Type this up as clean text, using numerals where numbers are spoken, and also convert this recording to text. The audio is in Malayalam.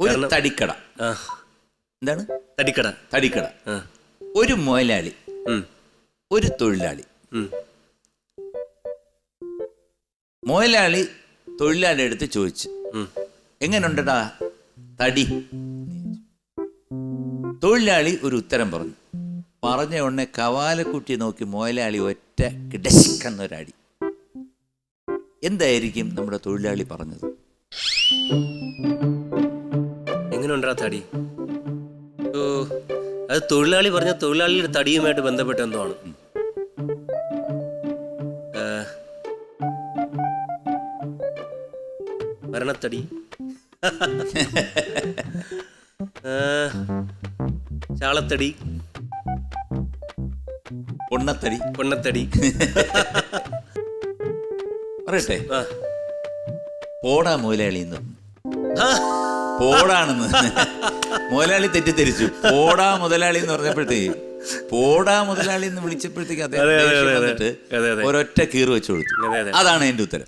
ഒരു തടിക്കട. എന്താണ് തടിക്കട? തടിക്കട. ഒരു മുതലാളി, ഒരു തൊഴിലാളി. മുതലാളി തൊഴിലാളി എടുത്ത് ചോദിച്ചു, എങ്ങനെയുണ്ടടാ തടി? തൊഴിലാളി ഒരു ഉത്തരം പറഞ്ഞു. പറഞ്ഞ ഉടനെ കവാലക്കുട്ടി നോക്കി മുതലാളി ഒറ്റ കിടശിക്കുന്നൊരടി. എന്തായിരിക്കും നമ്മുടെ തൊഴിലാളി പറഞ്ഞത്? എങ്ങനെയുണ്ടാ തടി? ഓ, അത് തൊഴിലാളി പറഞ്ഞ തൊഴിലാളിയുടെ തടിയുമായിട്ട് ബന്ധപ്പെട്ട എന്തോ ആണ്. മരണത്തടി, ചാളത്തടി, പൊണ്ണത്തടി. പൊണ്ണത്തടി. പറയട്ടെ, പോടാ മുതലാളി എന്ന്. പോടാണെന്ന് മുതലാളി തെറ്റിദ്ധരിച്ചു. പോടാ മുതലാളി എന്ന് പറഞ്ഞപ്പോഴത്തേക്ക്, പോടാ മുതലാളി എന്ന് വിളിച്ചപ്പോഴത്തേക്ക് അദ്ദേഹം ഒരൊറ്റ കീറ് വെച്ചു കൊടുത്തു. അതാണ് എന്റെ ഉത്തരം.